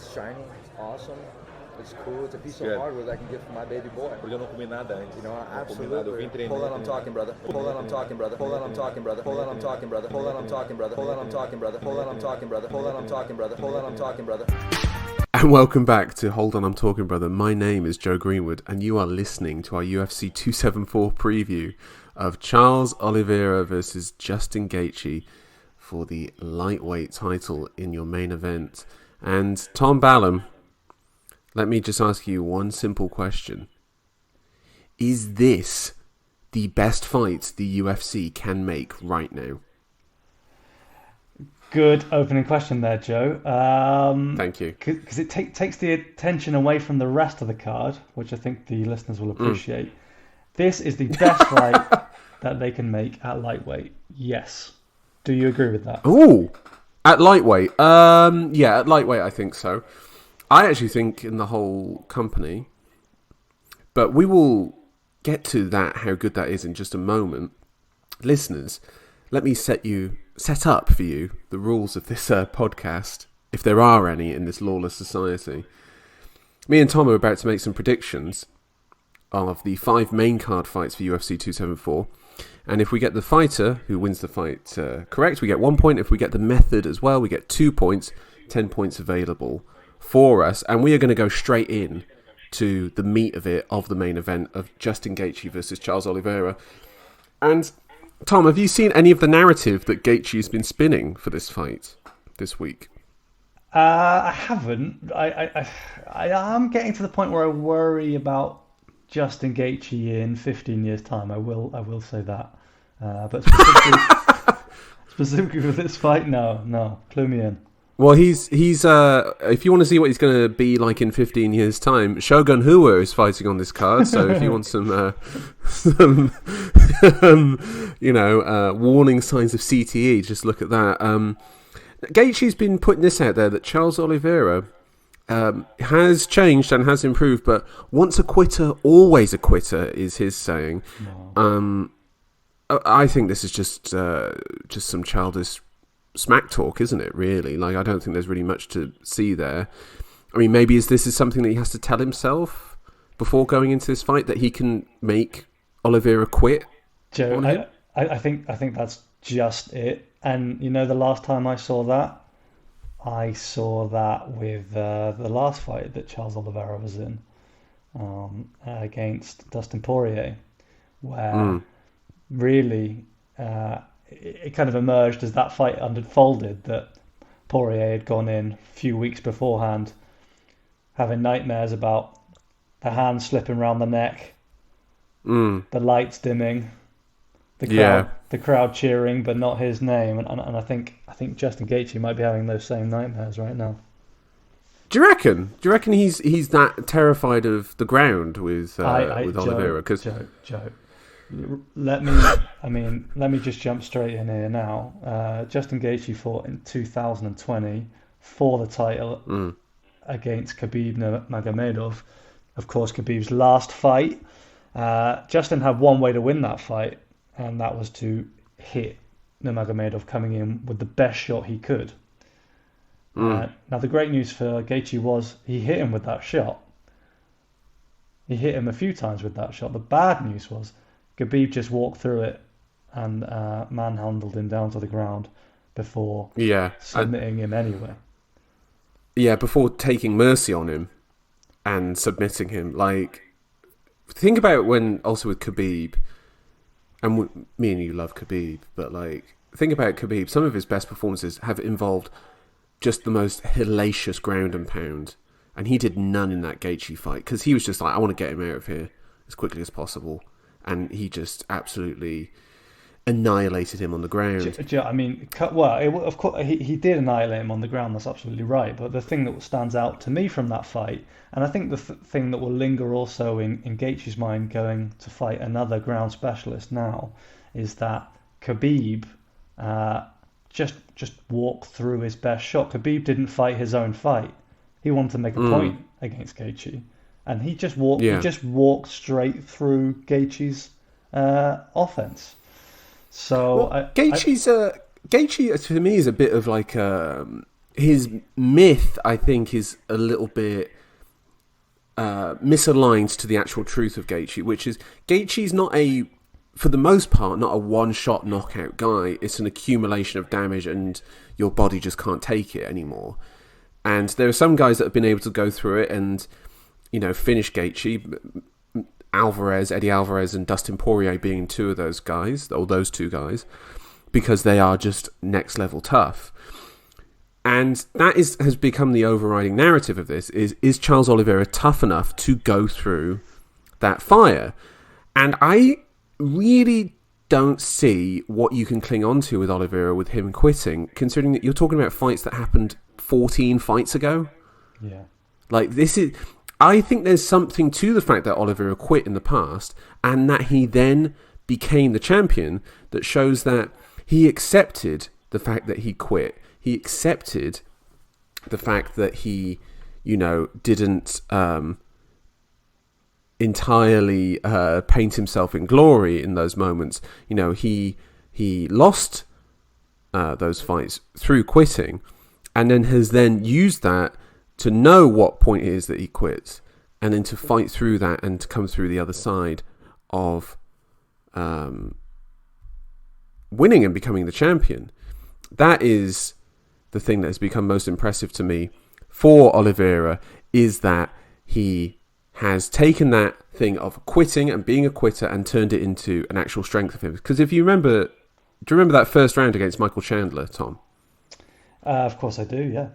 It's shiny. It's awesome. It's cool. It's a piece of hardware that I can give for my baby boy. Porque eu não comi nada antes. You know, absolutely. Hold on, I'm talking, brother. Hold on, I'm talking, brother. Hold on, I'm talking, brother. Hold on, I'm talking, brother. Hold on, I'm talking, brother. Hold on, I'm talking, brother. Hold on, I'm talking, brother. Hold on, I'm talking, brother. Hold on, I'm talking, brother. And welcome back to Hold On, I'm Talking, Brother. My name is Joe Greenwood, and you are listening to our UFC 274 preview of Charles Oliveira versus Justin Gaethje for the lightweight title in your main event. And Tom Ballum, let me just ask you one simple question. Is this the best fight the UFC can make right now? Good opening question there, Joe. Thank you. Because it takes the attention away from the rest of the card, which I think the listeners will appreciate. This is the best fight that they can make at lightweight. Yes. Do you agree with that? Ooh, at lightweight. Yeah, at lightweight, I think so. I actually think in the whole company, but we will get to that, how good that is in just a moment. Listeners, let me set up for you the rules of this podcast, if there are any in this lawless society. Me and Tom are about to make some predictions of the 5 main card fights for UFC 274. And if we get the fighter who wins the fight correct, we get 1 point. If we get the method as well, we get 2 points, 10 points available for us. And we are going to go straight in to the meat of it, of the main event of Justin Gaethje versus Charles Oliveira. And Tom, have you seen any of the narrative that Gaethje has been spinning for this fight this week? I haven't. I am getting to the point where I worry about Justin Gaethje in 15 years' time. I will say that. But specifically for this fight, no. Clue me in. Well, he's if you want to see what he's going to be like in 15 years' time, Shogun is fighting on this card. So if you want some warning signs of CTE, just look at that. Gaethje's been putting this out there that Charles Oliveira has changed and has improved, but once a quitter, always a quitter is his saying. No. I think this is just some childish smack talk, isn't it, really? Like, I don't think there's really much to see there. I mean, maybe this is something that he has to tell himself before going into this fight, that he can make Oliveira quit. Joe, I think that's just it. And, the last time I saw that with the last fight that Charles Oliveira was in against Dustin Poirier, where really it kind of emerged as that fight unfolded that Poirier had gone in a few weeks beforehand having nightmares about the hand slipping around the neck, the lights dimming, the crowd cheering but not his name, and I think Justin Gaethje might be having those same nightmares right now. Do you reckon he's that terrified of the ground with Oliveira? Because Joe, let me just jump straight in here now. Justin Gaethje fought in 2020 for the title against Khabib Nurmagomedov. Of course, Khabib's last fight. Justin had one way to win that fight, and that was to hit Nurmagomedov coming in with the best shot he could. Now, the great news for Gaethje was he hit him with that shot. He hit him a few times with that shot. The bad news was Khabib just walked through it and manhandled him down to the ground before submitting him anyway. Yeah, before taking mercy on him and submitting him. Like, think about when, also with Khabib, and me and you love Khabib, but like, think about Khabib. Some of his best performances have involved just the most hellacious ground and pound, and he did none in that Gaethje fight because he was just like, I want to get him out of here as quickly as possible. And he just absolutely annihilated him on the ground. I mean, of course, he did annihilate him on the ground. That's absolutely right. But the thing that stands out to me from that fight, and I think the thing that will linger also in Gaethje's mind going to fight another ground specialist now, is that Khabib just walked through his best shot. Khabib didn't fight his own fight. He wanted to make a point against Gaethje. And he just walked. Yeah. He just walked straight through Gaethje's offense. So Gaethje to me is a bit of like his myth, I think, is a little bit misaligned to the actual truth of Gaethje, which is Gaethje's not for the most part, not a one-shot knockout guy. It's an accumulation of damage, and your body just can't take it anymore. And there are some guys that have been able to go through it and, finish Gaethje. Eddie Alvarez and Dustin Poirier being two of those guys, or those two guys, because they are just next level tough. And that has become the overriding narrative of this, is Charles Oliveira tough enough to go through that fire? And I really don't see what you can cling on to with Oliveira with him quitting, considering that you're talking about fights that happened 14 fights ago. Yeah. Like, I think there's something to the fact that Oliveira quit in the past and that he then became the champion that shows that he accepted the fact that he quit. He accepted the fact that he, didn't entirely paint himself in glory in those moments. He lost those fights through quitting, and then has then used that to know what point it is that he quits, and then to fight through that and to come through the other side of winning and becoming the champion. That is the thing that has become most impressive to me for Oliveira, is that he has taken that thing of quitting and being a quitter and turned it into an actual strength of him. Because if you remember, do you remember that first round against Michael Chandler, Tom? Of course I do, yeah.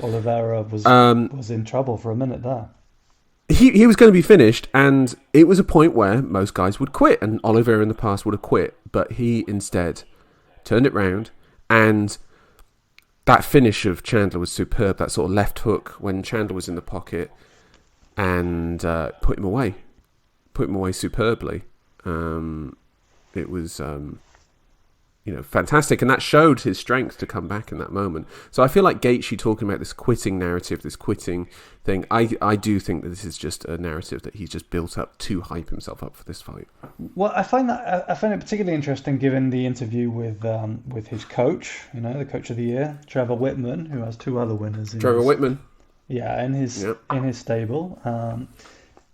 Oliveira was in trouble for a minute there. He was going to be finished, and it was a point where most guys would quit, and Oliveira in the past would have quit, but he instead turned it round, and that finish of Chandler was superb. That sort of left hook when Chandler was in the pocket, and put him away superbly. It was fantastic, and that showed his strength to come back in that moment. So I feel like Gaethje talking about this quitting narrative, this quitting thing, I do think that this is just a narrative that he's just built up to hype himself up for this fight. Well, I find it particularly interesting given the interview with his coach, the coach of the year, Trevor Whitman, who has two other winners. Whitman. Yeah, in his stable.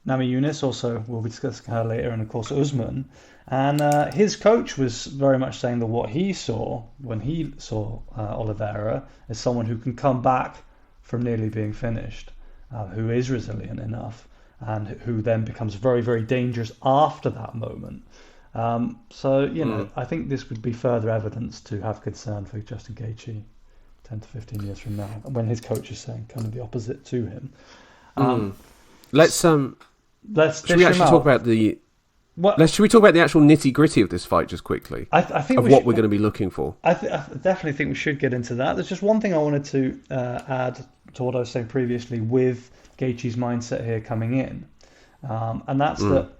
Namajunas also, we'll be discussing her later, and of course Usman. And his coach was very much saying that what he saw when he saw Oliveira is someone who can come back from nearly being finished, who is resilient enough, and who then becomes very, very dangerous after that moment. I think this would be further evidence to have concern for Justin Gaethje 10 to 15 years from now, when his coach is saying kind of the opposite to him. Should we actually talk about the... should we talk about the actual nitty-gritty of this fight just quickly? I think what we're going to be looking for. I definitely think we should get into that. There's just one thing I wanted to add to what I was saying previously with Gaethje's mindset here coming in. And that's that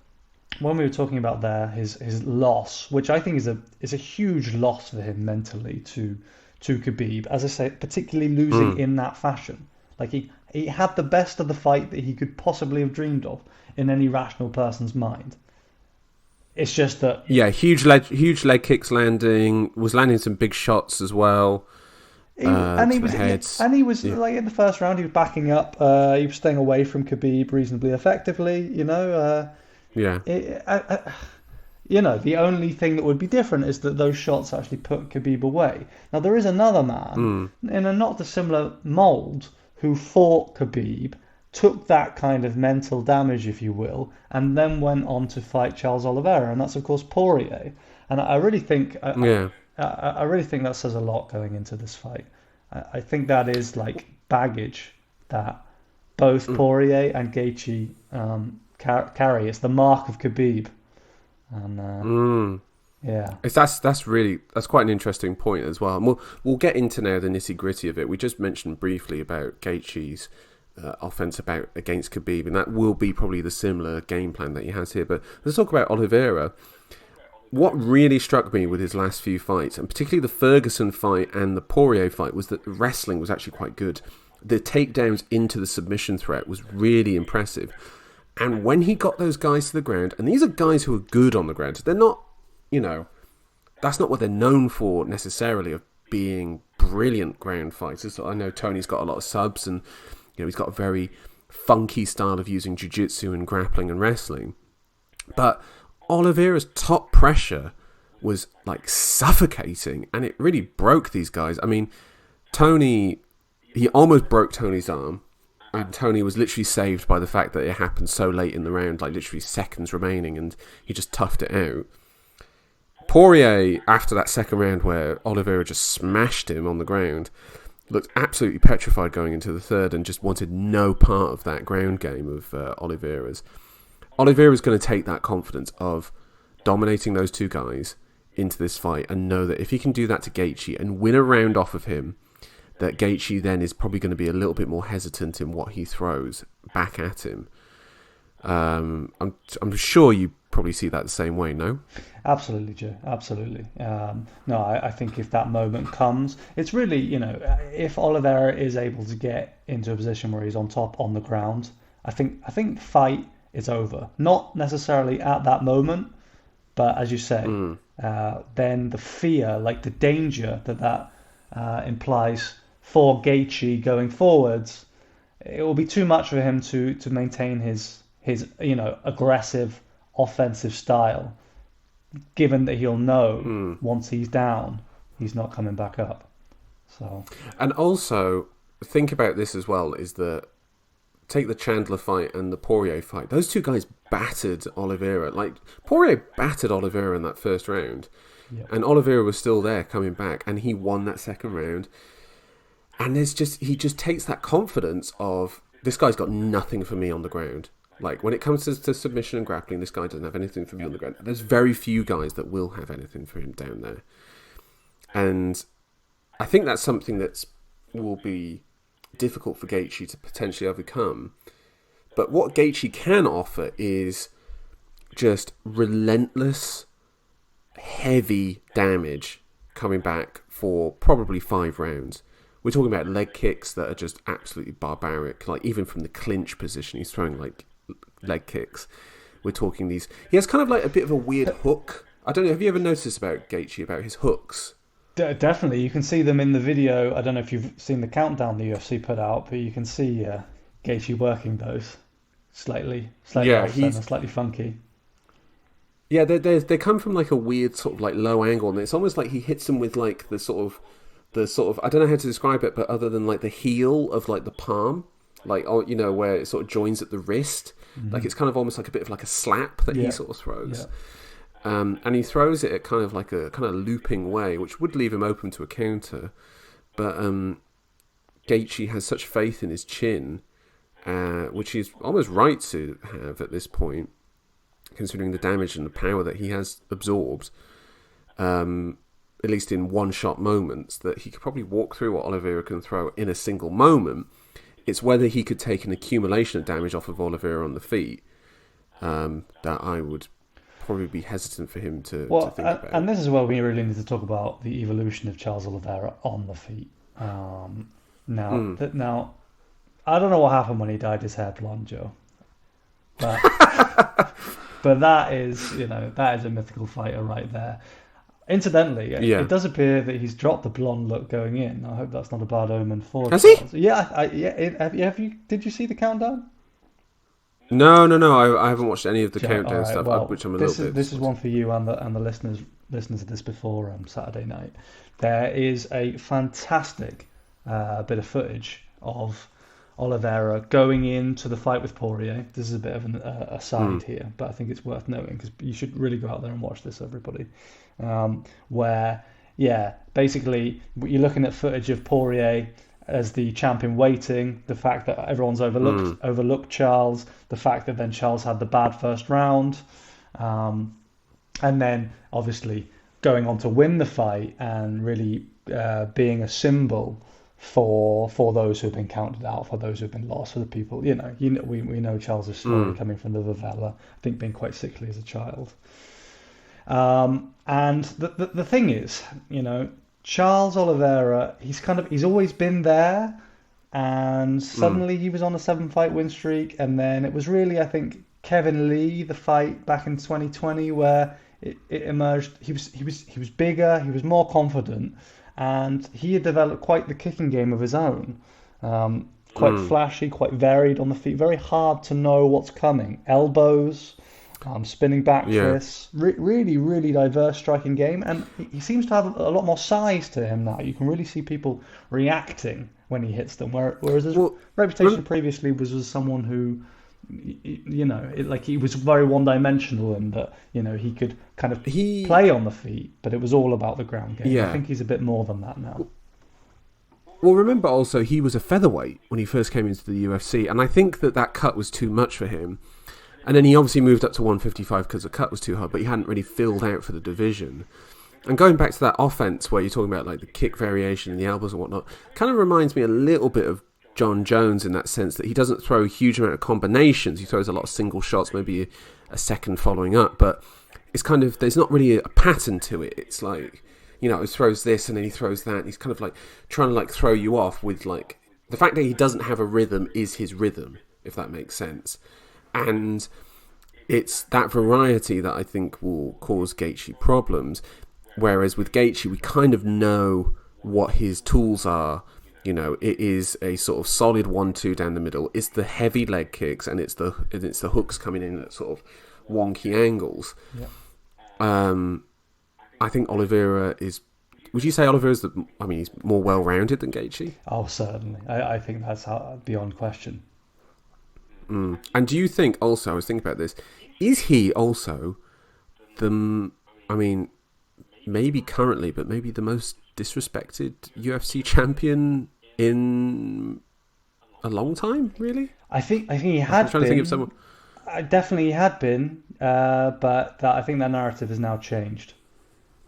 when we were talking about there, his loss, which I think is a huge loss for him mentally to Khabib, as I say, particularly losing in that fashion. Like he had the best of the fight that he could possibly have dreamed of in any rational person's mind. It's just that... Yeah, huge leg kicks landing, was landing some big shots as well. He was like in the first round, he was backing up. He was staying away from Khabib reasonably effectively, the only thing that would be different is that those shots actually put Khabib away. Now, there is another man in a not dissimilar mould who fought Khabib, took that kind of mental damage, if you will, and then went on to fight Charles Oliveira, and that's of course Poirier. And I really think, I really think that says a lot going into this fight. I think that is like baggage that both Poirier and Gaethje carry. It's the mark of Khabib, and that's quite an interesting point as well. And we'll get into now the nitty gritty of it. We just mentioned briefly about Gaethje's offense against Khabib, and that will be probably the similar game plan that he has here. But let's talk about Oliveira. What really struck me with his last few fights, and particularly the Ferguson fight and the Poirier fight, was that the wrestling was actually quite good. The takedowns into the submission threat was really impressive. And when he got those guys to the ground, and these are guys who are good on the ground, they're not, that's not what they're known for necessarily, of being brilliant ground fighters. I know Tony's got a lot of subs, and he's got a very funky style of using jiu-jitsu and grappling and wrestling. But Oliveira's top pressure was like suffocating, and it really broke these guys. I mean, he almost broke Tony's arm, and Tony was literally saved by the fact that it happened so late in the round, like literally seconds remaining, and he just toughed it out. Poirier, after that second round where Oliveira just smashed him on the ground, looked absolutely petrified going into the third and just wanted no part of that ground game of Oliveira's. Oliveira's going to take that confidence of dominating those two guys into this fight and know that if he can do that to Gaethje and win a round off of him, that Gaethje then is probably going to be a little bit more hesitant in what he throws back at him. I'm sure you probably see that the same way, no? Absolutely, Joe. Absolutely. No, I think if that moment comes, it's really, if Oliveira is able to get into a position where he's on top on the ground, I think the fight is over. Not necessarily at that moment, but as you say, then the fear, like the danger that implies for Gaethje going forwards, it will be too much for him to maintain his aggressive offensive style, given that he'll know once he's down, he's not coming back up. So, and also think about this as well, is that take the Chandler fight and the Poirier fight. Those two guys battered Oliveira. Like, Poirier battered Oliveira in that first round, and Oliveira was still there coming back, and he won that second round. And he just takes that confidence of, this guy's got nothing for me on the ground. Like, when it comes to submission and grappling, this guy doesn't have anything for me on the ground. There's very few guys that will have anything for him down there. And I think that's something that will be difficult for Gaethje to potentially overcome. But what Gaethje can offer is just relentless, heavy damage coming back for probably 5 rounds. We're talking about leg kicks that are just absolutely barbaric. Like, even from the clinch position, he's throwing like leg kicks. We're talking these. He has kind of like a bit of a weird hook. I don't know. Have you ever noticed about Gaethje, about his hooks? Definitely, you can see them in the video. I don't know if you've seen the countdown the UFC put out, but you can see Gaethje working those slightly off and slightly funky. Yeah, they come from like a weird sort of like low angle, and it's almost like he hits them with like the sort of I don't know how to describe it, but other than like the heel of like the palm, like, where it sort of joins at the wrist, like it's kind of almost like a bit of like a slap that he sort of throws. And he throws it at kind of like a kind of looping way, which would leave him open to a counter. But Gaethje has such faith in his chin, which he's almost right to have at this point, considering the damage and the power that he has absorbed, at least in one-shot moments, that he could probably walk through what Oliveira can throw in a single moment. It's whether he could take an accumulation of damage off of Oliveira on the feet that I would probably be hesitant for him to think about. And this is where we really need to talk about the evolution of Charles Oliveira on the feet. Now, I don't know what happened when he dyed his hair blonde, Joe. But that is a mythical fighter right there. Incidentally, it does appear that he's dropped the blonde look going in. I hope that's not a bad omen for Has Charles. he? Yeah. Did you see the countdown? No. I haven't watched any of the countdown stuff, which I'm a little bit. This is one for you and the listeners of this before Saturday night. There is a fantastic bit of footage of Oliveira going into the fight with Poirier. This is a bit of an aside here, but I think it's worth noting because you should really go out there and watch this, everybody. Where, basically you're looking at footage of Poirier as the champion waiting, the fact that everyone's overlooked Charles, the fact that then Charles had the bad first round, and then obviously going on to win the fight and really being a symbol for those who have been counted out, for those who have been lost, for the people, we know Charles' story coming from the favela, I think being quite sickly as a child. And the thing is, Charles Oliveira, he's always been there, and suddenly he was on a 7-fight win streak, and then it was really, I think, Kevin Lee, the fight back in 2020, where it emerged. He was bigger, he was more confident, and he had developed quite the kicking game of his own. Quite flashy, quite varied on the feet, very hard to know what's coming. Elbows, spinning back fists, really, really diverse striking game, and he seems to have a lot more size to him now. You can really see people reacting when he hits them, whereas his reputation previously was as someone who, he was very one-dimensional, and that he could kind of play on the feet, but it was all about the ground game. Yeah. I think he's a bit more than that now. Well, remember also, he was a featherweight when he first came into the UFC, and I think that cut was too much for him. And then he obviously moved up to 155 because the cut was too hard, but he hadn't really filled out for the division. And going back to that offense where you're talking about like the kick variation and the elbows and whatnot, kind of reminds me a little bit of John Jones in that sense that he doesn't throw a huge amount of combinations. He throws a lot of single shots, maybe a second following up, but it's kind of, there's not really a pattern to it. It's like, he throws this and then he throws that. And he's kind of like trying to like throw you off with like the fact that he doesn't have a rhythm is his rhythm, if that makes sense. And it's that variety that I think will cause Gaethje problems. Whereas with Gaethje, we kind of know what his tools are. It is a sort of solid 1-2 down the middle. It's the heavy leg kicks and it's the hooks coming in at sort of wonky angles. Yeah. I think Oliveira is... Would you say Oliveira's he's more well-rounded than Gaethje? Oh, certainly. I think that's beyond question. And do you think also, I was thinking about this, is he also maybe currently, but maybe the most disrespected UFC champion in a long time, really? I think he had been. I'm trying to think of someone. Definitely he had been, but I think that narrative has now changed.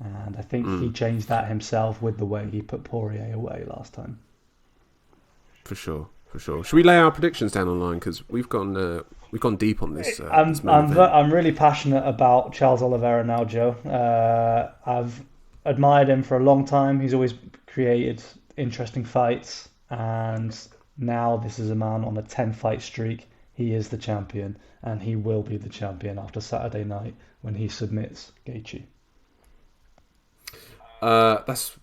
And I think he changed that himself with the way he put Poirier away last time. For sure. Should we lay our predictions down online? Because we've gone deep on this. I'm really passionate about Charles Oliveira now, Joe. I've admired him for a long time. He's always created interesting fights, and now this is a man on a 10-fight streak. He is the champion, and he will be the champion after Saturday night when he submits Gaethje. That's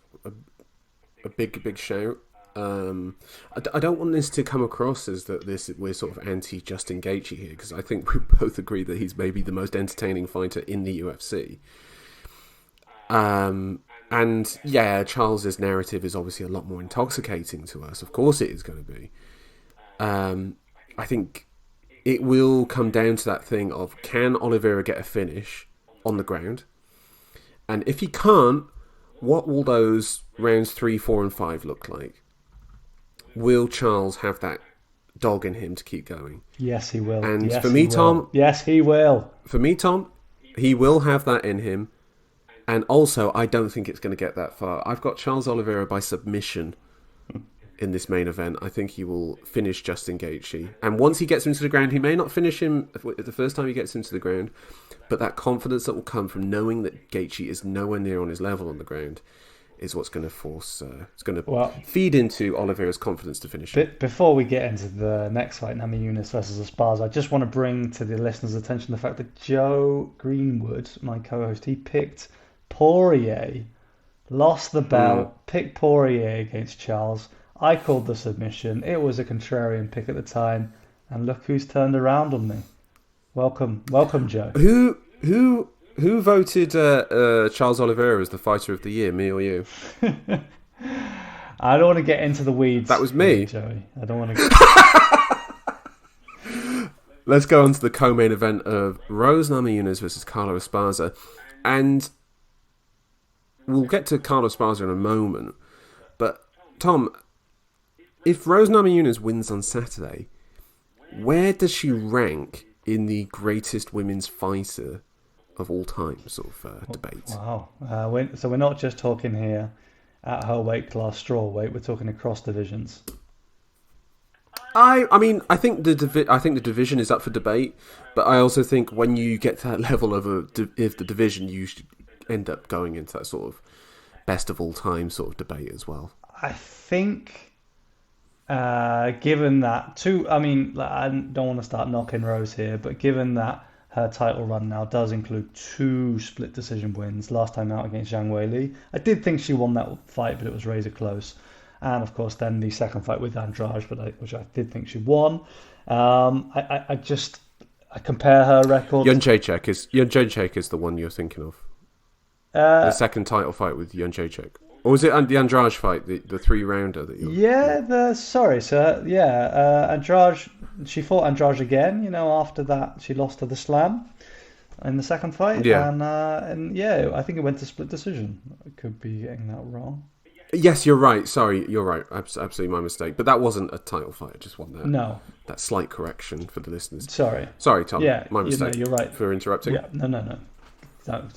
a big shout. I don't want this to come across as that we're sort of anti-Justin Gaethje here, because I think we both agree that he's maybe the most entertaining fighter in the UFC. And yeah, Charles's narrative is obviously a lot more intoxicating to us. Of course it is going to be. I think it will come down to that thing of, can Oliveira get a finish on the ground? And if he can't, what will those rounds 3, 4 and 5 look like? Will Charles have that dog in him to keep going? Yes, he will. And for me, Tom... Yes, he will. For me, Tom, he will have that in him. And also, I don't think it's going to get that far. I've got Charles Oliveira by submission in this main event. I think he will finish Justin Gaethje. And once he gets him to the ground, he may not finish him the first time he gets him to the ground, but that confidence that will come from knowing that Gaethje is nowhere near on his level on the ground is what's going to force... it's going to feed into Oliveira's confidence to finish him. Before we get into the next fight, Namajunas versus Esparza, I just want to bring to the listeners' attention the fact that Joe Greenwood, my co-host, he picked Poirier, lost the belt, picked Poirier against Charles. I called the submission. It was a contrarian pick at the time, and look who's turned around on me. Welcome, Joe. Who voted Charles Oliveira as the fighter of the year, me or you? I don't want to get into the weeds. That was me, Joey. I don't want to. Let's go on to the co-main event of Rose Namajunas versus Carla Esparza, and we'll get to Carla Esparza in a moment. But Tom, if Rose Namajunas wins on Saturday, where does she rank in the greatest women's fighter of all time sort of debate? Wow. So we're not just talking here at her weight class, strawweight. We're talking across divisions. I mean, I think the division is up for debate, but I also think when you get to that level of the division, you should end up going into that sort of best of all time sort of debate as well. I think... given that I don't want to start knocking Rose here, but given that her title run now does include 2 split decision wins. Last time out against Zhang Weili. I did think she won that fight, but it was razor close. And of course, then the second fight with Andrade, which I did think she won. I compare her record. Jędrzejczyk is the one you're thinking of. The second title fight with Jędrzejczyk. Or was it the Andrade fight, the 3-rounder that you? Yeah, sorry, sir. Yeah, Andrade. She fought Andrade again. After that she lost to the Slam in the second fight. Yeah. And yeah, I think it went to split decision. I could be getting that wrong. Yes, you're right. Sorry, you're right. Absolutely my mistake. But that wasn't a title fight. I just want that. No. That slight correction for the listeners. Sorry, Tom. Yeah, my mistake. You're right For interrupting. Yeah, no.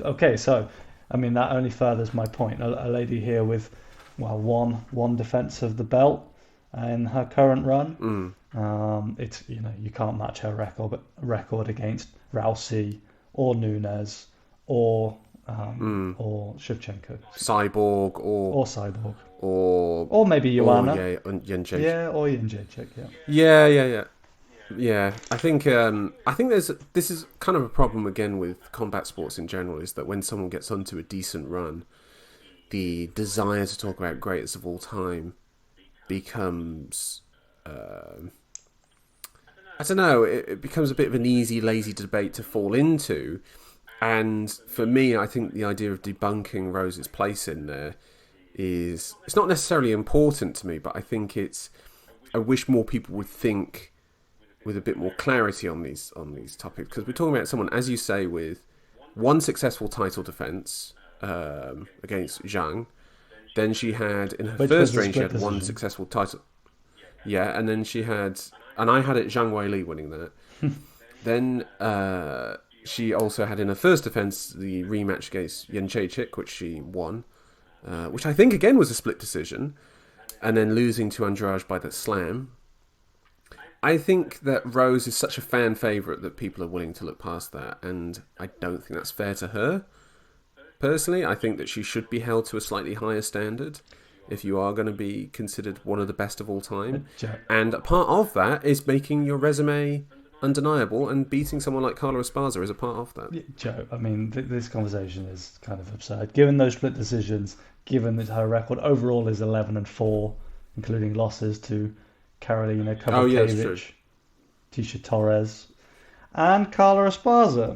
Okay, so I mean that only furthers my point. A lady here with, one defense of the belt in her current run. It's you can't match her record against Rousey or Nunes or Shevchenko, Cyborg or Cyborg or maybe Joanna. Jędrzejczyk. Yeah, or Jędrzejczyk. Yeah. Yeah, I think this is kind of a problem again with combat sports in general, is that when someone gets onto a decent run, the desire to talk about greatest of all time becomes, I don't know, it becomes a bit of an easy, lazy debate to fall into. And for me, I think the idea of debunking Rose's place in there it's not necessarily important to me, but I think I wish more people would think with a bit more clarity on these topics, because we're talking about someone, as you say, with one successful title defense against Zhang. Then she had in her first reign, she had one successful title. Yeah, and then I had it Zhang Weili winning that. Then she also had in her first defense the rematch against Jędrzejczyk, which she won, which I think again was a split decision, and then losing to Andrade by that slam. I think that Rose is such a fan favourite that people are willing to look past that, and I don't think that's fair to her. Personally, I think that she should be held to a slightly higher standard if you are going to be considered one of the best of all time. And a part of that is making your resume undeniable, and beating someone like Carla Esparza is a part of that. Joe, I mean, this conversation is kind of absurd. Given those split decisions, given that her record overall is 11-4, including losses to Karolina Kowalkiewicz, Tisha Torres, and Carla Esparza,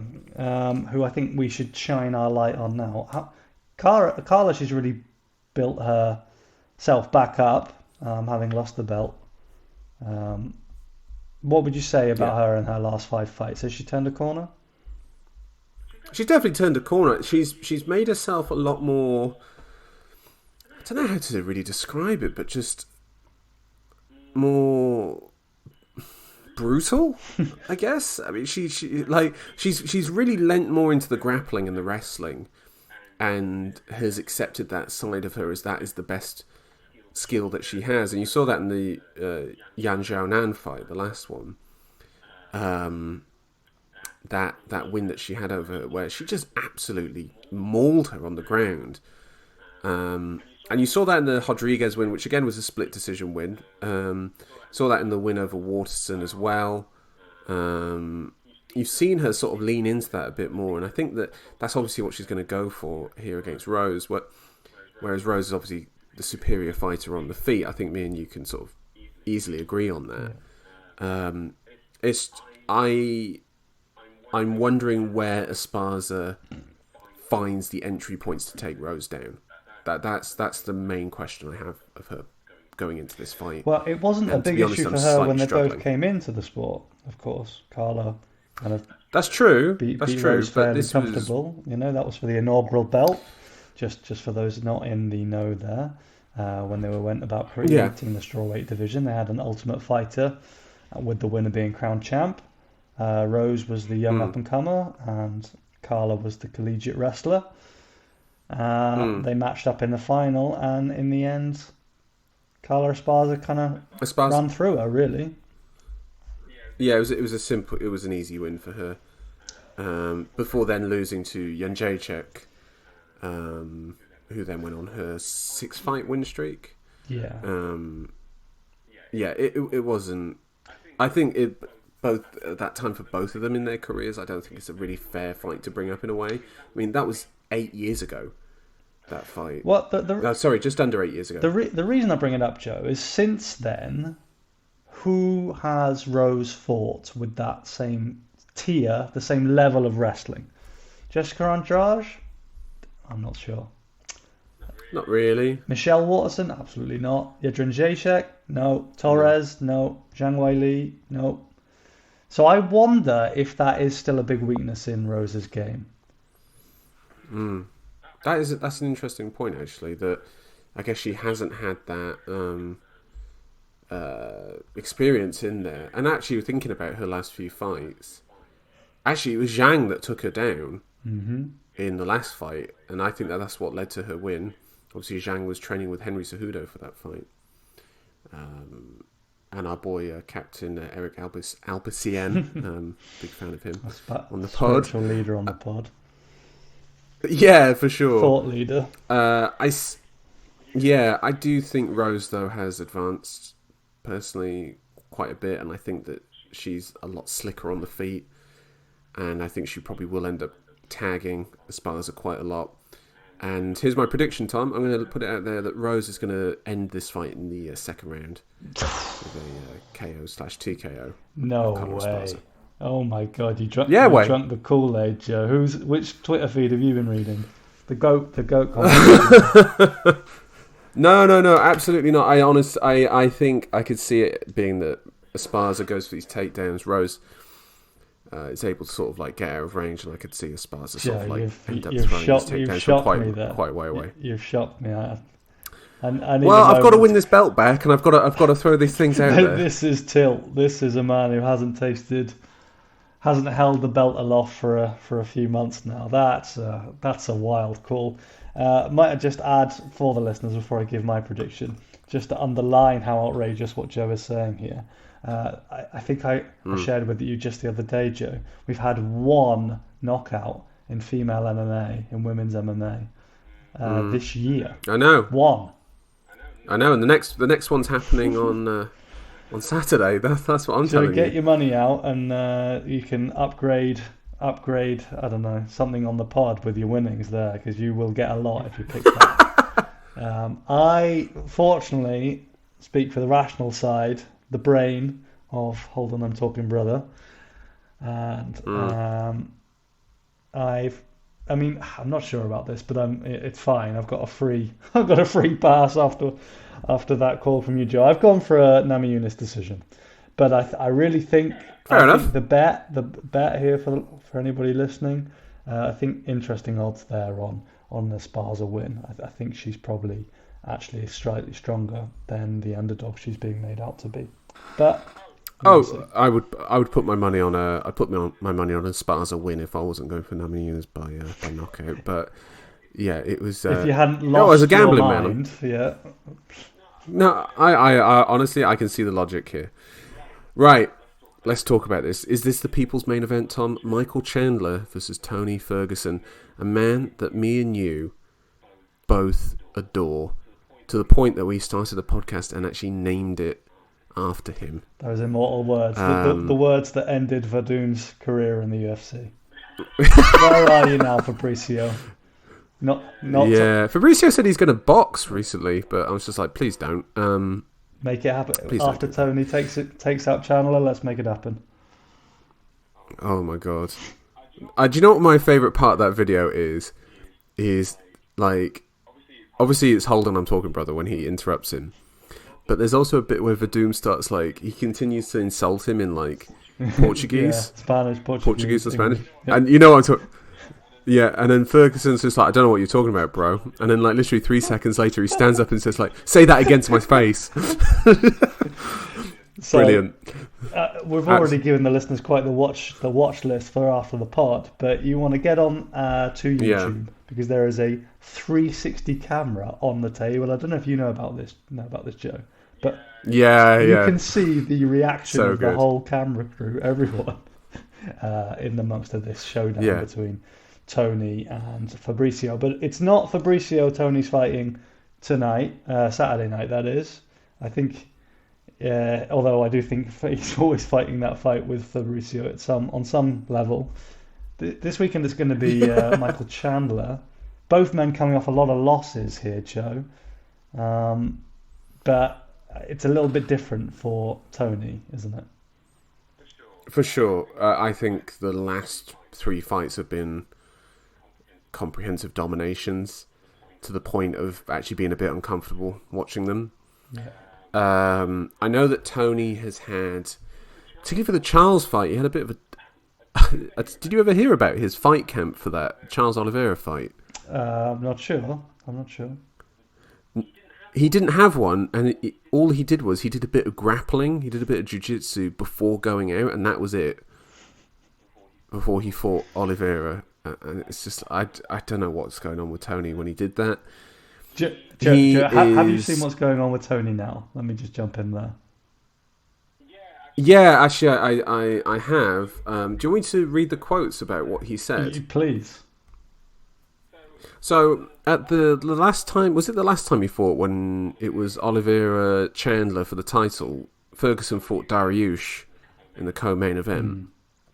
who I think we should shine our light on now. Carla, she's really built herself back up, having lost the belt. What would you say about her in her last 5 fights? Has she turned a corner? She's definitely turned a corner. She's made herself a lot more, I don't know how to really describe it, but just more brutal, I guess. I mean, she's really lent more into the grappling and the wrestling, and has accepted that side of her as that is the best skill that she has. And you saw that in the Yan Xiaonan fight, the last one. That win that she had over her, where she just absolutely mauled her on the ground. And you saw that in the Rodriguez win, which again was a split decision win. Saw that in the win over Waterson as well. You've seen her sort of lean into that a bit more, and I think that's obviously what she's going to go for here against Rose. Whereas Rose is obviously the superior fighter on the feet. I think me and you can sort of easily agree on that. I'm wondering where Esparza finds the entry points to take Rose down. That's the main question I have of her going into this fight. Well, it wasn't a big issue for her when they both came into the sport. Of course, Carla kind of that's true. Beat true. Rose fairly comfortable. That was for the inaugural belt. Just for those not in the know there, when they went about creating the strawweight division, they had an Ultimate Fighter, with the winner being crowned champ. Rose was the young up and comer, and Carla was the collegiate wrestler. They matched up in the final, and in the end, Carla Esparza kind of ran through her, really. Yeah, it was an easy win for her. Before then losing to Jędrzejczyk, who then went on her 6-fight win streak. Yeah. It wasn't. I think both at that time for both of them in their careers. I don't think it's a really fair fight to bring up in a way. I mean, that was 8 years ago. That fight. What sorry, just under 8 years ago. The reason I bring it up, Joe, is since then, who has Rose fought with that same tier, the same level of wrestling? Jessica Andrade? I'm not sure. Not really. Michelle Waterson? Absolutely not. Yadrin Jacek? No. Torres? No. Zhang Weili? No. So I wonder if that is still a big weakness in Rose's game. That's an interesting point, actually, that I guess she hasn't had that experience in there. And actually, thinking about her last few fights, actually, it was Zhang that took her down in the last fight, and I think that's what led to her win. Obviously, Zhang was training with Henry Cejudo for that fight. And our boy, Captain Eric Albacien, big fan of him on the pod. Spiritual leader on the pod. Yeah, for sure. Thought leader. I do think Rose, though, has advanced, personally, quite a bit, and I think that she's a lot slicker on the feet, and I think she probably will end up tagging Esparza quite a lot. And here's my prediction, Tom. I'm going to put it out there that Rose is going to end this fight in the second round with a KO/TKO. No way. Esparza. Oh my God! You drunk the Kool-Aid, Joe. Which Twitter feed have you been reading? The goat conversation. No, absolutely not. I think I could see it being that Esparza goes for these takedowns. Rose is able to sort of like get out of range, and I could see Esparza sort of like end up throwing these takedowns from quite a way away. You've shocked me. I've got to win this belt back, and I've got to throw these things out there. This is Tilt. This is a man who hasn't held the belt aloft for a few months now. That's a wild call. Might I just add for the listeners before I give my prediction, just to underline how outrageous what Joe is saying here. I think I shared with you just the other day, Joe. We've had one knockout in female MMA, in women's MMA, this year. I know. One. I know, and the next one's happening on Saturday. That's what I'm telling you. So get your money out, and you can upgrade. I don't know, something on the pod with your winnings there, because you will get a lot if you pick that. I fortunately speak for the rational side, the brain of Hold On, I'm Talking Brother, and I'm not sure about this, but it's fine. I've got a free pass after that call from you, Joe. I've gone for a Namajunas decision, but I really think Fair enough. Think the bet here for anybody listening, I think interesting odds there on the Esparza win. I think she's probably actually slightly stronger than the underdog she's being made out to be. But I would put my money on my money on a Esparza win if I wasn't going for Namajunas by knockout. But yeah, it was. If you hadn't lost as a gambling your mind, yeah. No, I honestly I can see the logic here. Right, let's talk about this. Is this the people's main event, Tom? Michael Chandler versus Tony Ferguson, a man that me and you both adore, to the point that we started a podcast and actually named it after him. Those immortal words, the words that ended Verdun's career in the UFC. Where are you now, Fabricio? Not. Fabricio said he's going to box recently, but I was just like, please don't. Make it happen. After Tony takes out Chandler, let's make it happen. Oh my God. Do you know what my favourite part of that video is? Is like, obviously it's Hold On, I'm Talking Brother when he interrupts him. But there's also a bit where Verdun starts like, he continues to insult him in like Portuguese. Portuguese or Spanish. Yeah. And you know what I'm talking. Yeah, and then Ferguson's just like, I don't know what you're talking about, bro. And then like literally 3 seconds later, he stands up and says like, say that again to my face. So, brilliant. We've already given the listeners quite the watch list for after the pod, but you want to get on to YouTube because there is a 360 camera on the table. I don't know if you know about this, Joe, but you can see the reaction of the whole camera crew, everyone, in amongst of this showdown between Tony and Fabricio. But it's not Fabricio Tony's fighting tonight, Saturday night, that is. I think although I do think he's always fighting that fight with Fabricio on some level. This weekend is going to be Michael Chandler. Both men coming off a lot of losses here, Joe. But it's a little bit different for Tony, isn't it? For sure. I think the last 3 fights have been comprehensive dominations to the point of actually being a bit uncomfortable watching them. Yeah. I know that Tony has had, particularly for the Charles fight, he had a bit of a... Did you ever hear about his fight camp for that Charles Oliveira fight? I'm not sure. He didn't have one, and all he did was he did a bit of grappling, he did a bit of jiu-jitsu before going out, and that was it. Before he fought Oliveira. And it's just, I don't know what's going on with Tony when he did that. Joe, have you seen what's going on with Tony now? Let me just jump in there. Yeah, actually, I have. Do you want me to read the quotes about what he said? Please. So, at the last time, was it the last time he fought when it was Oliveira Chandler for the title? Ferguson fought Dariush in the co-main event.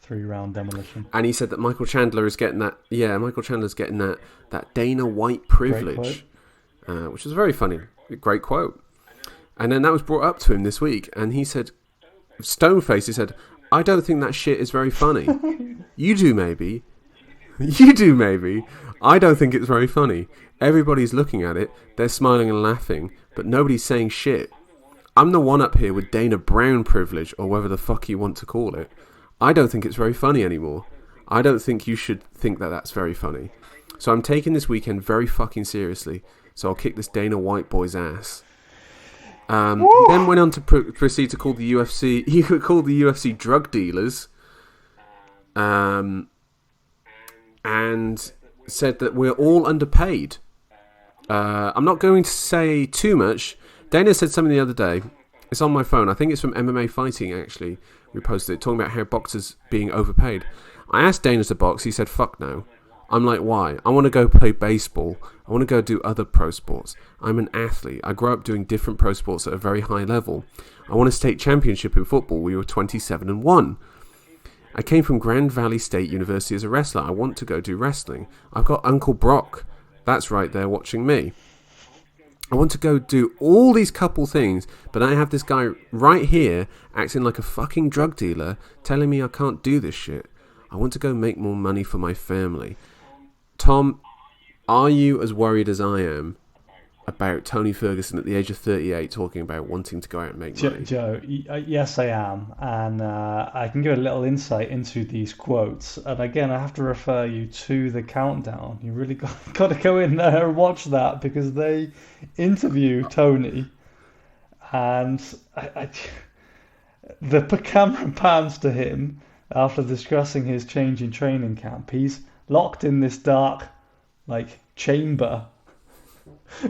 3-round demolition. And he said that Michael Chandler is getting that. Yeah, Michael Chandler's getting that Dana White privilege, which was very funny. Great quote. And then that was brought up to him this week, and he said, Stoneface, he said, "I don't think that shit is very funny. You do maybe. You do maybe. I don't think it's very funny. Everybody's looking at it, they're smiling and laughing, but nobody's saying shit. I'm the one up here with Dana Brown privilege, or whatever the fuck you want to call it. I don't think it's very funny anymore. I don't think you should think that that's very funny. So I'm taking this weekend very fucking seriously, so I'll kick this Dana White boy's ass." He then went on to proceed to call the UFC. He called the UFC drug dealers, and said that we're all underpaid. I'm not going to say too much. Dana said something the other day. It's on my phone. I think it's from MMA Fighting, actually. We posted it, talking about how boxers being overpaid. I asked Dana to box. He said, "Fuck no." I'm like, why? I want to go play baseball. I want to go do other pro sports. I'm an athlete. I grew up doing different pro sports at a very high level. I won a state championship in football. We were 27-1. I came from Grand Valley State University as a wrestler. I want to go do wrestling. I've got Uncle Brock. That's right there watching me. I want to go do all these couple things, but I have this guy right here acting like a fucking drug dealer telling me I can't do this shit. I want to go make more money for my family. Tom, are you as worried as I am about Tony Ferguson at the age of 38 talking about wanting to go out and make money? Joe, yes I am, and I can give a little insight into these quotes, and again I have to refer you to the countdown. You really got to go in there and watch that, because they interview Tony, and the camera pans to him after discussing his change in training camp. He's locked in this dark chamber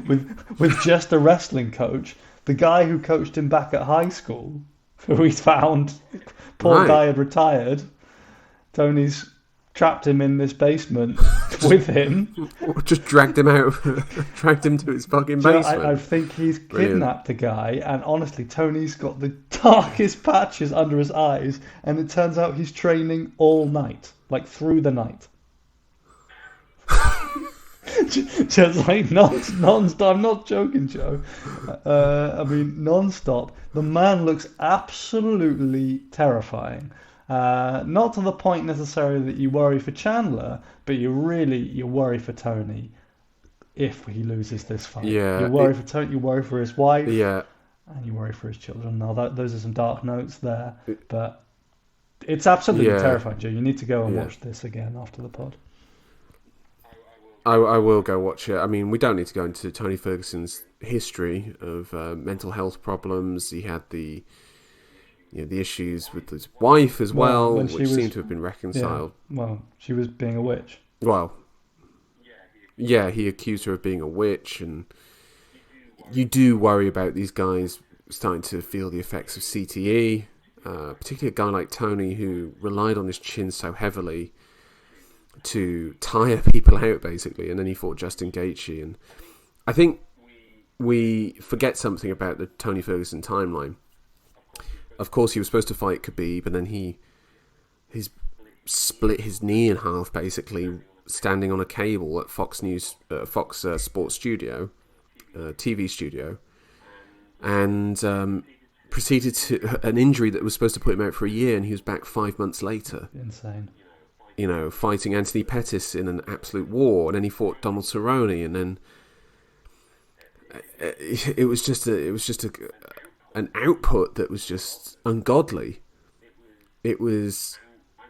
with just a wrestling coach, the guy who coached him back at high school, who he's found, poor guy had retired. Tony's trapped him in this basement with him. Just dragged him out, dragged him to his fucking basement. I think he's kidnapped the guy, and honestly, Tony's got the darkest patches under his eyes, and it turns out he's training all night, through the night. Just non-stop. I'm not joking, Joe. Non-stop. The man looks absolutely terrifying. Not to the point necessarily that you worry for Chandler, but you worry for Tony if he loses this fight. Yeah, you worry for Tony. You worry for his wife. Yeah, and you worry for his children. Now those are some dark notes there, but it's absolutely terrifying, Joe. You need to go and watch this again after the pod. I will go watch it. I mean, we don't need to go into Tony Ferguson's history of mental health problems. He had the issues with his wife as well, which seemed to have been reconciled. Yeah, well, she was being a witch. Well, yeah, he accused her of being a witch, and you do worry about these guys starting to feel the effects of CTE, particularly a guy like Tony who relied on his chin so heavily to tire people out, basically, and then he fought Justin Gaethje. And I think we forget something about the Tony Ferguson timeline. of course, he was supposed to fight Khabib, and then he's split his knee in half, basically, standing on a cable at Fox Sports Studio, TV studio, and proceeded to an injury that was supposed to put him out for a year, and he was back 5 months later. Insane. You know, fighting Anthony Pettis in an absolute war, and then he fought Donald Cerrone, and then it was just an output that was just ungodly. It was.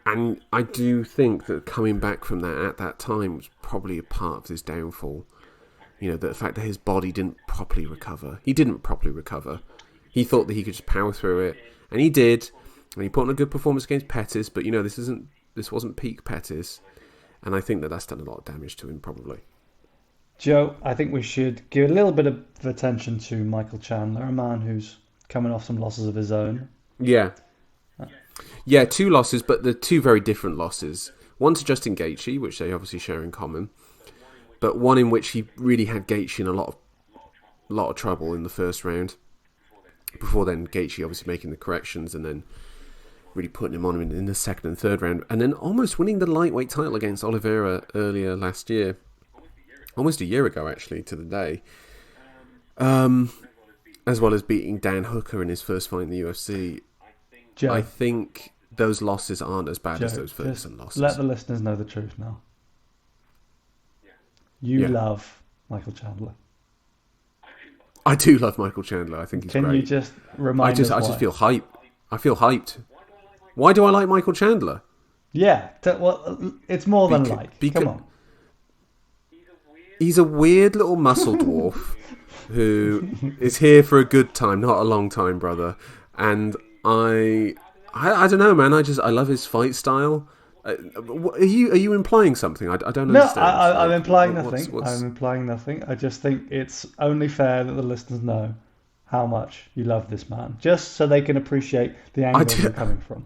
And I do think that coming back from that at that time was probably a part of his downfall. You know, the fact that his body didn't properly recover. He didn't properly recover. He thought that he could just power through it, and he did. And he put on a good performance against Pettis, but you know, this wasn't peak Pettis, and I think that that's done a lot of damage to him, probably. Joe, I think we should give a little bit of attention to Michael Chandler, a man who's coming off some losses of his own. Yeah, 2 losses, but they're 2 very different losses. One to Justin Gaethje, which they obviously share in common, but one in which he really had Gaethje in a lot of trouble in the first round. Before then, Gaethje obviously making the corrections and then really putting him on in the second and third round, and then almost winning the lightweight title against Oliveira earlier last year, almost a year ago actually to the day. As well as beating Dan Hooker in his first fight in the UFC. Joe, I think those losses aren't as bad as those Ferguson losses. Let the listeners know the truth now. You love Michael Chandler. I do love Michael Chandler. I think he's great. Can you just remind us why? I just feel hyped. I feel hyped. Why do I like Michael Chandler? Yeah, well, it's more than Come on. He's a weird little muscle dwarf who is here for a good time, not a long time, brother. And I don't know, man. I love his fight style. Are you implying something? I don't understand. No, I'm implying nothing. I'm implying nothing. I just think it's only fair that the listeners know how much you love this man, just so they can appreciate the angle you're coming from.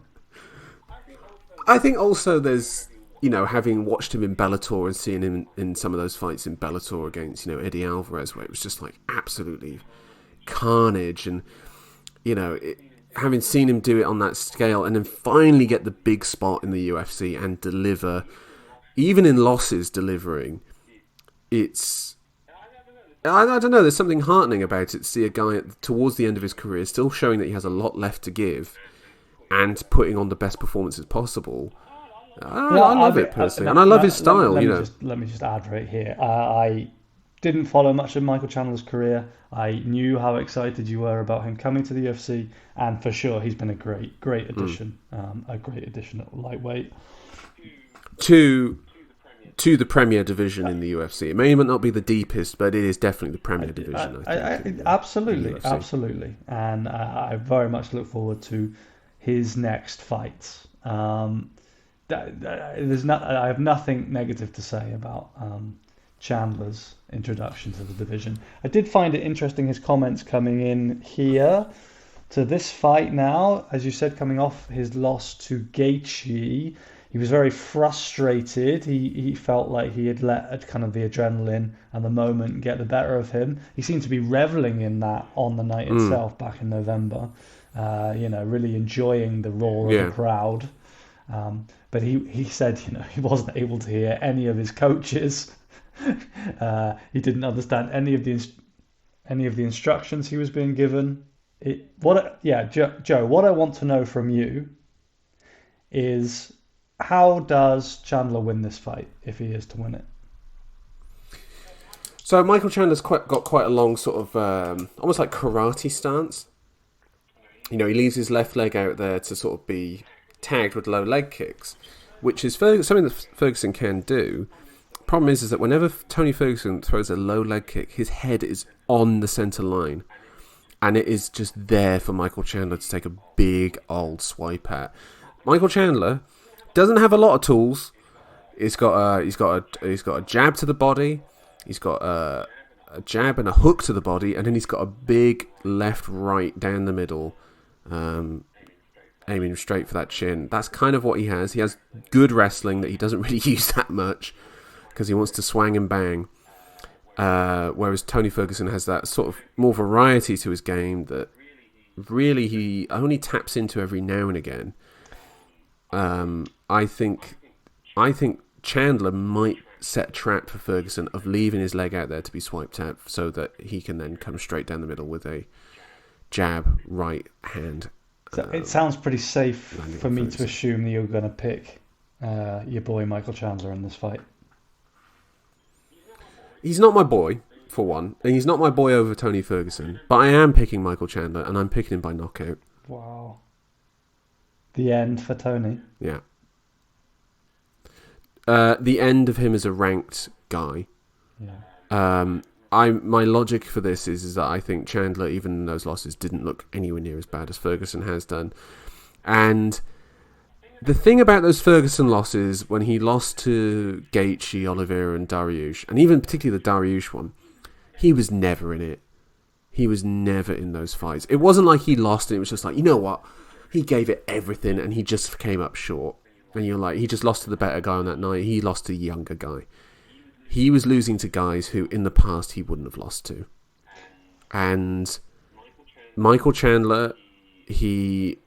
I think also there's, you know, having watched him in Bellator and seeing him in some of those fights in Bellator against, you know, Eddie Alvarez, where it was just like absolutely carnage, and you know, having seen him do it on that scale and then finally get the big spot in the UFC and deliver, even in losses, delivering, it's, I don't know, there's something heartening about it to see a guy towards the end of his career still showing that he has a lot left to give and putting on the best performances possible. I love it personally, and I love his style. Let me just add right here. I didn't follow much of Michael Chandler's career. I knew how excited you were about him coming to the UFC, and for sure he's been a great addition. A great addition at lightweight to the Premier Division in the UFC. It may not be the deepest, but it is definitely the Premier Division. Absolutely, and I very much look forward to his next fights. I have nothing negative to say about Chandler's introduction to the division. I did find it interesting, his comments coming in here to this fight now. As you said, coming off his loss to Gaethje, he was very frustrated. He felt like he had let kind of the adrenaline and the moment get the better of him. He seemed to be reveling in that on the night itself back in November. Really enjoying the roar of the crowd. But he said, he wasn't able to hear any of his coaches. He didn't understand any of the instructions he was being given. Joe, what I want to know from you is, how does Chandler win this fight if he is to win it? So Michael Chandler's got quite a long sort of almost like karate stance. He leaves his left leg out there to sort of be tagged with low leg kicks, which is something that Ferguson can do. Problem is that whenever Tony Ferguson throws a low leg kick, his head is on the centre line, and it is just there for Michael Chandler to take a big old swipe at. Michael Chandler doesn't have a lot of tools. He's got a jab to the body. He's got a jab and a hook to the body, and then he's got a big left-right down the middle, aiming straight for that chin. That's kind of what he has. He has good wrestling that he doesn't really use that much because he wants to swang and bang. Whereas Tony Ferguson has that sort of more variety to his game that really he only taps into every now and again. I think Chandler might set a trap for Ferguson of leaving his leg out there to be swiped out so that he can then come straight down the middle with a jab, right hand. So it sounds pretty safe for me to assume that you're going to pick your boy Michael Chandler in this fight. He's not my boy, for one, and he's not my boy over Tony Ferguson, but I am picking Michael Chandler, and I'm picking him by knockout. Wow. The end for Tony. Yeah. The end of him as a ranked guy. Yeah. My logic for this is that I think Chandler, even in those losses, didn't look anywhere near as bad as Ferguson has done. And the thing about those Ferguson losses, when he lost to Gachi, Oliveira and Dariush, and even particularly the Dariush one, he was never in it. He was never in those fights. It wasn't like he lost and it was just like, you know what? He gave it everything and he just came up short. And you're like, he just lost to the better guy on that night. He lost to the younger guy. He was losing to guys who in the past he wouldn't have lost to. And Michael Chandler, he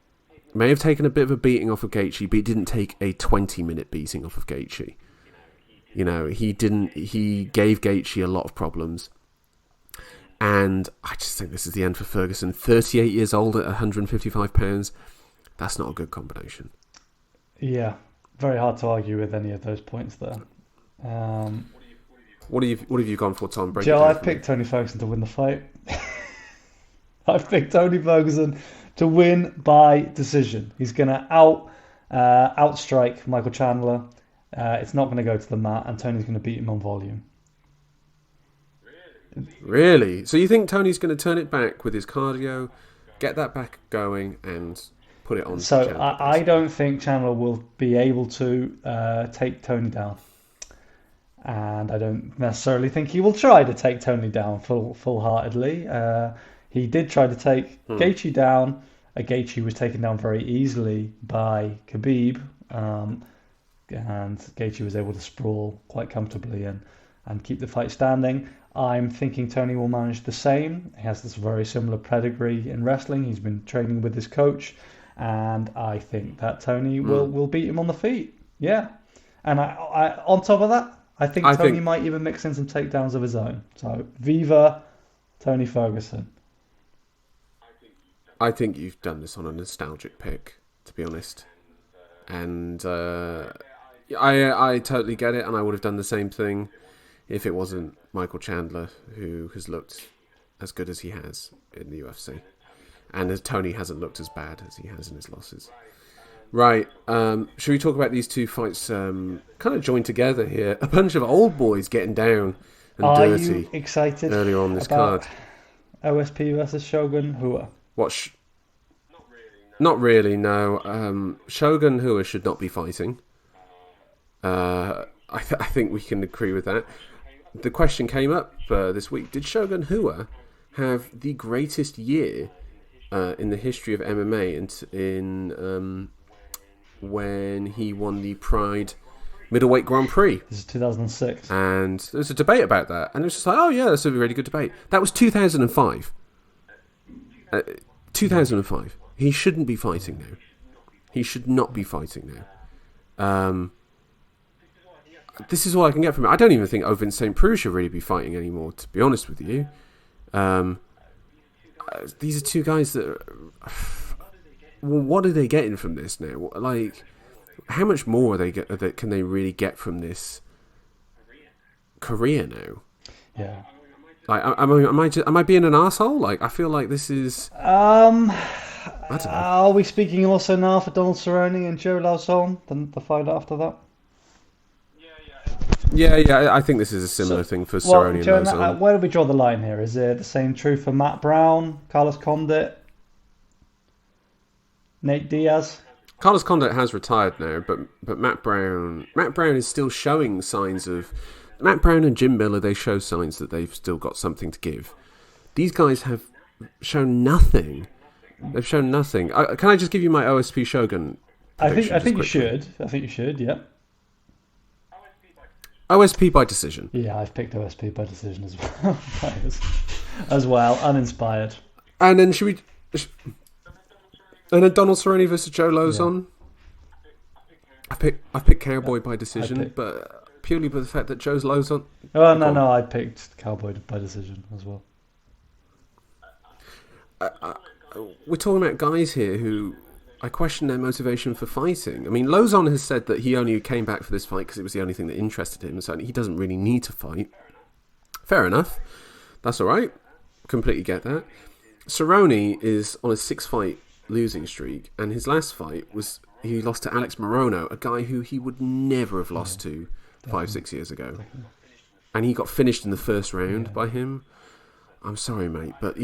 may have taken a bit of a beating off of Gaethje, but he didn't take a 20-minute beating off of Gaethje. You know, he gave Gaethje a lot of problems. And I just think this is the end for Ferguson. 38 years old at 155 pounds. That's not a good combination. Yeah, very hard to argue with any of those points there. What have you gone for, Tom? Joe, I've picked Tony Ferguson to win the fight. I've picked Tony Ferguson to win by decision. He's going to outstrike Michael Chandler. It's not going to go to the mat, and Tony's going to beat him on volume. Really? So you think Tony's going to turn it back with his cardio, get that back going, and put it on? So I don't think Chandler will be able to take Tony down. And I don't necessarily think he will try to take Tony down full-heartedly. He did try to take Gaethje down. Gaethje was taken down very easily by Khabib. And Gaethje was able to sprawl quite comfortably and keep the fight standing. I'm thinking Tony will manage the same. He has this very similar pedigree in wrestling. He's been training with his coach. And I think that Tony will beat him on the feet. Yeah. And I on top of that, I think Tony might even mix in some takedowns of his own. So, viva Tony Ferguson. I think you've done this on a nostalgic pick, to be honest. And I totally get it, and I would have done the same thing if it wasn't Michael Chandler, who has looked as good as he has in the UFC. And as Tony hasn't looked as bad as he has in his losses. Right, should we talk about these two fights kind of joined together here? A bunch of old boys getting down and dirty. Are you excited earlier on this about card? OSP versus Shogun Hua? Not really, no. Shogun Hua should not be fighting. I think we can agree with that. The question came up this week. Did Shogun Hua have the greatest year in the history of MMA in when he won the Pride Middleweight Grand Prix? This is 2006. And there's a debate about that. And it's just like, oh yeah, that's a really good debate. That was 2005. 2005. He shouldn't be fighting now. He should not be fighting now. This is all I can get from it. I don't even think Ovin St. Preux should really be fighting anymore, to be honest with you. These are two guys that... Well, what are they getting from this now? Like, how much more can they really get from this career now? Yeah. Like, am I being an arsehole? Like, I feel like this is... I don't know. Are we speaking also now for Donald Cerrone and Joe Lauzon, the fight after that? Yeah, I think this is a similar thing for Cerrone and Lauzon. Where do we draw the line here? Is it the same true for Matt Brown, Carlos Condit, Nate Diaz? Carlos Condit has retired now, but Matt Brown is still showing signs of... Matt Brown and Jim Miller, they show signs that they've still got something to give. These guys have shown nothing. They've shown nothing. Can I just give you my OSP Shogun prediction? I think you should. I think you should, yeah. OSP by decision. Yeah, I've picked OSP by decision as well. As well, uninspired. And then should And then Donald Cerrone versus Joe Lozon. Yeah. I picked Cowboy by decision, but purely by the fact that Joe's Lozon. Oh no, I picked Cowboy by decision as well. We're talking about guys here who I question their motivation for fighting. I mean, Lozon has said that he only came back for this fight because it was the only thing that interested him, so he doesn't really need to fight. Fair enough. That's all right. Completely get that. Cerrone is on a 6-fight losing streak, and his last fight was he lost to Alex Morono, a guy who he would never have lost to 5-6 years ago. Definitely. And he got finished in the first round by him. I'm sorry, mate, but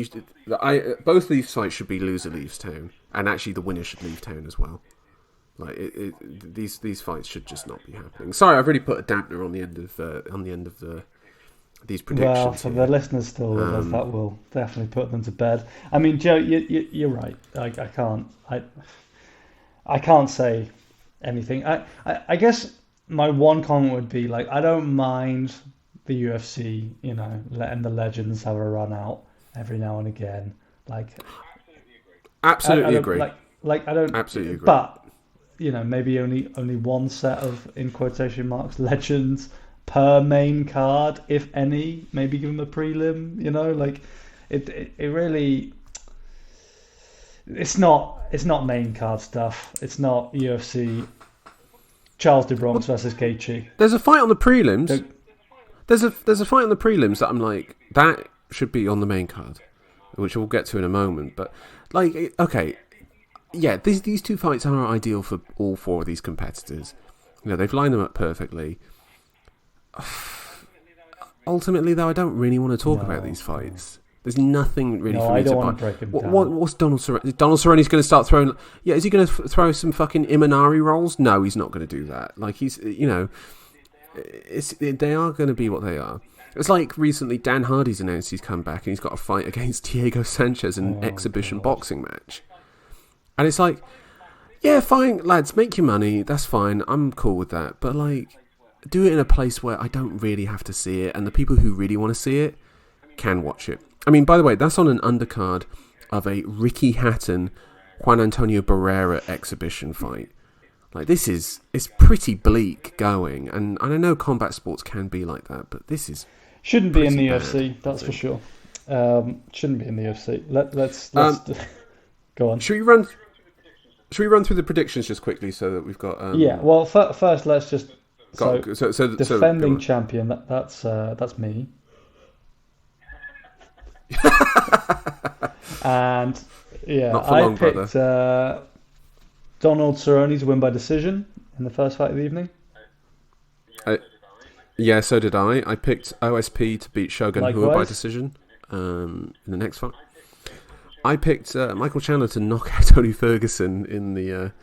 both of these fights should be loser leaves town, and actually the winner should leave town as well. Like these fights should just not be happening. Sorry, I've really put a dampener on the end of these predictions. Well, for the listeners still with us, that will definitely put them to bed. I mean, Joe, you're right. I can't say anything. I guess my one comment would be like, I don't mind the UFC, letting the legends have a run out every now and again. Like, absolutely agree. Like I don't absolutely agree. But maybe only one set of, in quotation marks, legends per main card, if any. Maybe give them a prelim. Like it really. It's not main card stuff. It's not UFC. Charles de Bronx versus Gachi. There's a fight on the prelims. There's a fight on the prelims that I'm like, that should be on the main card, which we'll get to in a moment. But like, okay, yeah, these two fights are ideal for all four of these competitors. They've lined them up perfectly. Ultimately, though, I don't really want to talk about these fights. There's nothing really for me to buy. Break him down. What's Donald Cerrone? Donald Cerrone's going to start throwing. Yeah, is he going to throw some fucking Imanari rolls? No, he's not going to do that. Like they are going to be what they are. It's like recently Dan Hardy's announced he's come back and he's got a fight against Diego Sanchez in an exhibition boxing match. And it's like, yeah, fine, lads, make your money. That's fine. I'm cool with that. But like, do it in a place where I don't really have to see it, and the people who really want to see it can watch it. I mean, by the way, that's on an undercard of a Ricky Hatton, Juan Antonio Barrera exhibition fight. Like, it's pretty bleak going, and I know combat sports can be like that, but this is shouldn't be in the UFC, that's for sure. Shouldn't be in the UFC. Let's go on. Should we run through the predictions just quickly so that we've got? Well, first let's just defending champion. That's me. And I picked Donald Cerrone to win by decision in the first fight of the evening. Yeah, so did I. I picked OSP to beat Shogun Hua by decision in the next fight. I picked Michael Chandler to knock out Tony Ferguson in the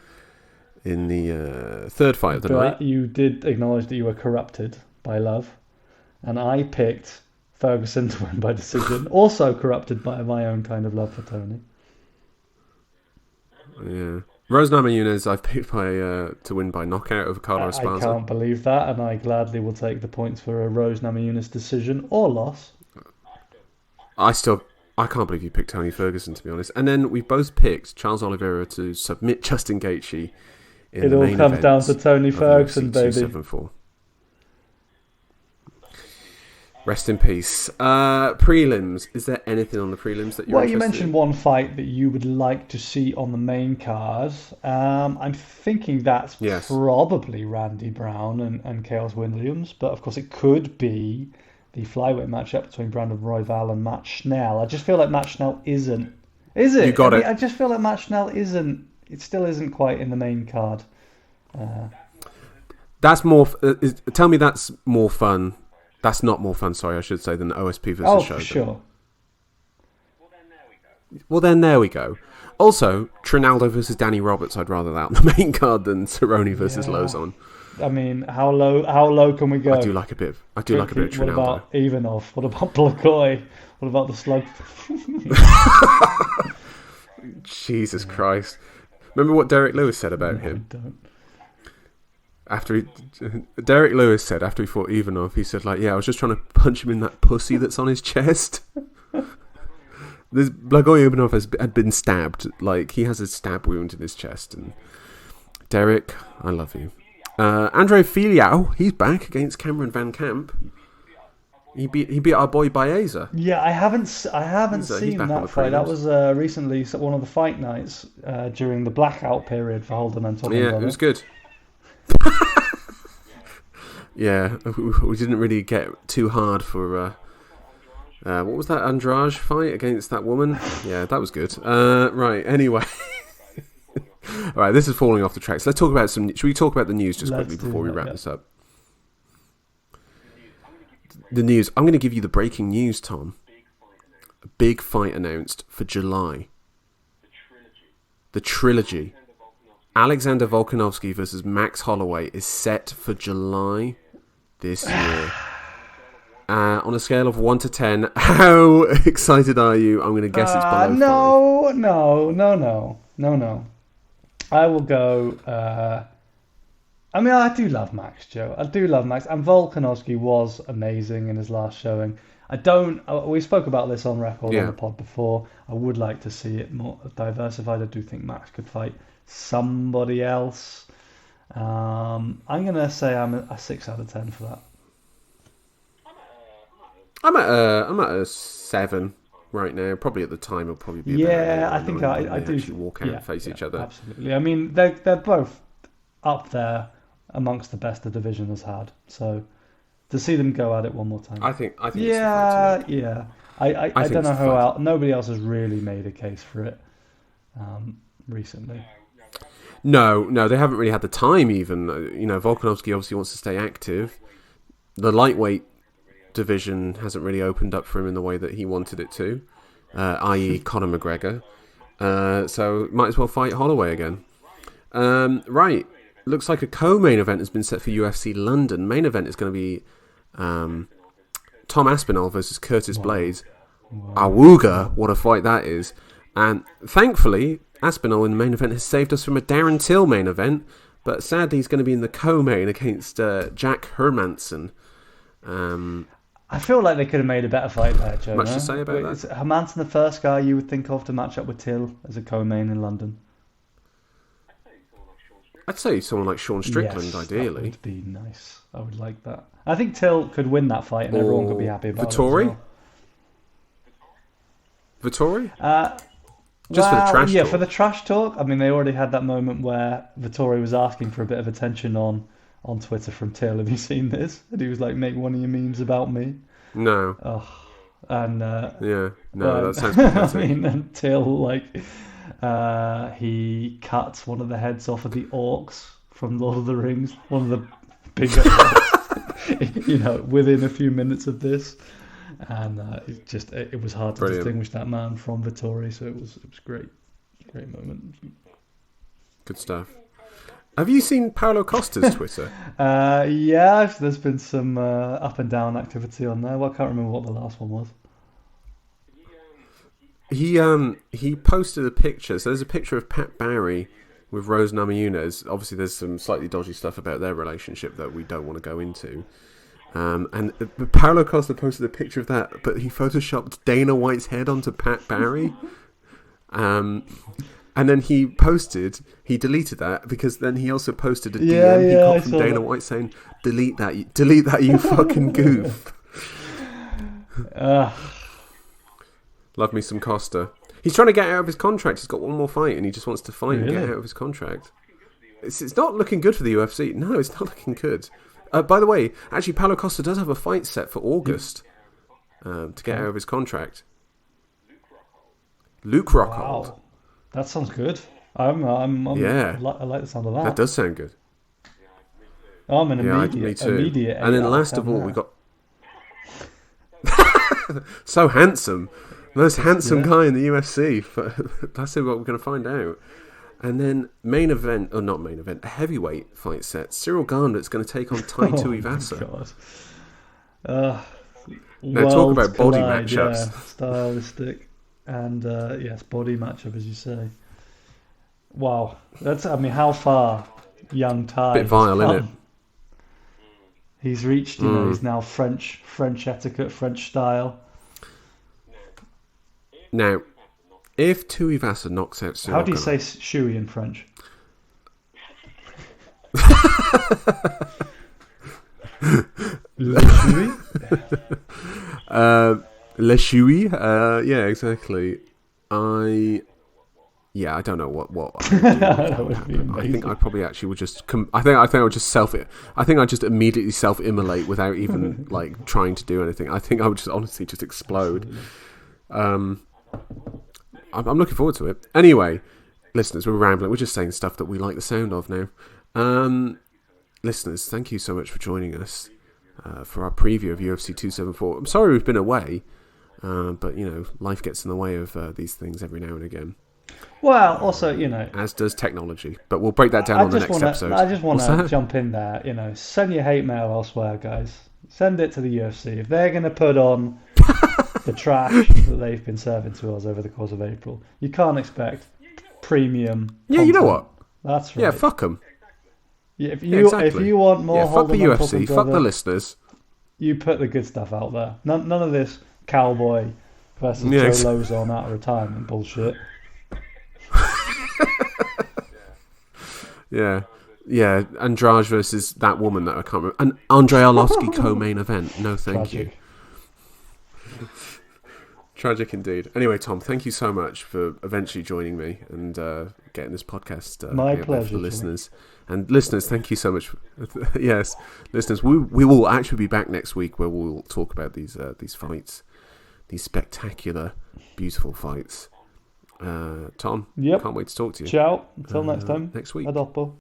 third fight of the night. You did acknowledge that you were corrupted by love, and I picked Ferguson to win by decision, also corrupted by my own kind of love for Tony. Yeah. Rose Namajunas I've picked to win by knockout over Carla Esparza. I can't believe that, and I gladly will take the points for a Rose Namajunas decision or loss. I can't believe you picked Tony Ferguson, to be honest. And then we both picked Charles Oliveira to submit Justin Gaethje in the main event. It all comes down to Tony Ferguson, baby. 274. Rest in peace. Prelims. Is there anything on the prelims that you're interested in? Well, you mentioned one fight that you would like to see on the main card. I'm thinking that's probably Randy Brown and Chaos Williams, but of course it could be the flyweight matchup between Brandon Royval and Matt Schnell. I just feel like Matt Schnell isn't. Is it? You got it. I just feel like Matt Schnell isn't. It still isn't quite in the main card. That's more. Tell me that's more fun. That's not more fun, sorry, I should say, than OSP versus Shogun. For sure. Well, then there we go. Also, Trinaldo versus Danny Roberts, I'd rather that on the main card than Cerrone versus Lozon. I mean, how low can we go? I do like a bit of Trinaldo. What about Ivanov? What about Blagoy? What about the slug? Jesus Christ. Remember what Derek Lewis said about him? I don't. Derek Lewis said after he fought Ivanov, he said, like, yeah, I was just trying to punch him in that pussy that's on his chest. Blagoy had been stabbed. Like, he has a stab wound in his chest. And Derek, I love you. Andre Filiao, he's back against Cameron Van Camp. He beat our boy Baeza. Yeah, I haven't seen that fight. That was recently one of the fight nights during the blackout period for Holden and Tommy. Yeah, it was good. Yeah, we didn't really get too hard for what was that Andrade fight against that woman? Yeah, that was good. Right, anyway. All right, this is falling off the tracks. Let's talk about should we talk about the news just quickly before we wrap this up? The news. I'm going to give you the breaking news, Tom. A big fight announced for July. The trilogy. Alexander Volkonovsky versus Max Holloway is set for July this year. On a scale of 1 to 10, how excited are you? I'm going to guess it's below 5. No. I will go... I mean, I do love Max, Joe. I do love Max. And Volkanovski was amazing in his last showing. We spoke about this on record on the pod before. I would like to see it more diversified. I do think Max could fight somebody else. I'm going to say I'm a 6 out of 10 for that. I'm at a 7 right now. Probably at the time it'll probably be I think I do actually walk out and face each other. Absolutely. I mean, they're both up there amongst the best the division has had. So to see them go at it one more time, I think I don't know how else. Nobody else has really made a case for it recently. No, they haven't really had the time. Even Volkanovski obviously wants to stay active. The lightweight division hasn't really opened up for him in the way that he wanted it to, i.e. Conor McGregor. So might as well fight Holloway again. Right. Looks like a co-main event has been set for UFC London. Main event is going to be Tom Aspinall versus Curtis Blaydes. Awooga, what a fight that is. And thankfully, Aspinall in the main event has saved us from a Darren Till main event, but sadly he's going to be in the co-main against Jack Hermansson. I feel like they could have made a better fight there, Joe. Much to say about that? Is Hermansson the first guy you would think of to match up with Till as a co-main in London? I'd say someone like Sean Strickland, ideally. That would be nice. I would like that. I think Till could win that fight and everyone could be happy about Vittori? it. Vittori? Just for the trash talk. Yeah, for the trash talk. I mean, they already had that moment where Vittori was asking for a bit of attention on Twitter from Till. Have you seen this? And he was like, make one of your memes about me. No. Oh, and that sounds pathetic. I mean, until he cuts one of the heads off of the orcs from Lord of the Rings, one of the bigger orcs, within a few minutes of this, and it was hard to distinguish that man from Vittori, so it was great moment. Good stuff. Have you seen Paulo Costa's Twitter? Yeah, there's been some up and down activity on there. Well, I can't remember what the last one was. He posted a picture. So there's a picture of Pat Barry with Rose Namajunas. Obviously, there's some slightly dodgy stuff about their relationship that we don't want to go into. And Paulo Costa posted a picture of that, but he photoshopped Dana White's head onto Pat Barry. And then he deleted that because then he also posted a DM he got from Dana White saying, delete that, you fucking goof. Love me some Costa. He's trying to get out of his contract. He's got one more fight and he just wants to fight and get out of his contract. It's not looking good for the UFC. No, it's not looking good. By the way, actually, Paulo Costa does have a fight set for August to get out of his contract. Luke Rockhold. Wow. That sounds good. I like the sound of that. That does sound good. I'm an immediate. And then last of all, we got so handsome, most handsome guy in the UFC. That's what we're going to find out. And then a heavyweight fight set. Cyril Garnett's going to take on Taito Ivasa. Now talk about body matchups. Yeah, stylistic and body matchup, as you say. Wow, how far young Ty? Bit vile, isn't it? He's reached, he's now French etiquette, French style. Now, if Tuivasa knocks out Cyril How do you say Gane- shui in French? Le shui? Le Shui? Yeah, exactly. I don't know what I would do. That would be I amazing. think I probably actually would just. I think I would just I think I'd just immediately self-immolate without even like trying to do anything. I think I would just honestly just explode. I'm looking forward to it. Anyway, listeners, we're rambling. We're just saying stuff that we like the sound of now. Listeners, thank you so much for joining us for our preview of UFC 274. I'm sorry we've been away, but life gets in the way of these things every now and again. Well, also, as does technology. But we'll break that down on the next episode. I just want to jump in there. Send your hate mail elsewhere, guys. Send it to the UFC. If they're going to put on the trash that they've been serving to us over the course of April, you can't expect premium. Yeah, you know what? That's right. Yeah, fuck them. Yeah, if you want more, fuck the UFC. Fuck the listeners. You put the good stuff out there. None of this cowboy versus Joe Lozon out of retirement bullshit. Yeah, Andrade versus that woman that I can't remember. An Andrei Arlovsky co-main event. No, thank you. Tragic indeed. Anyway, Tom, thank you so much for eventually joining me and getting this podcast my for pleasure, the listeners. And listeners, thank you so much. Yes, listeners, we will actually be back next week where we'll talk about these fights, these spectacular, beautiful fights. Tom, Yep. Can't wait to talk to you. Ciao. Until next time. Next week. A dopo.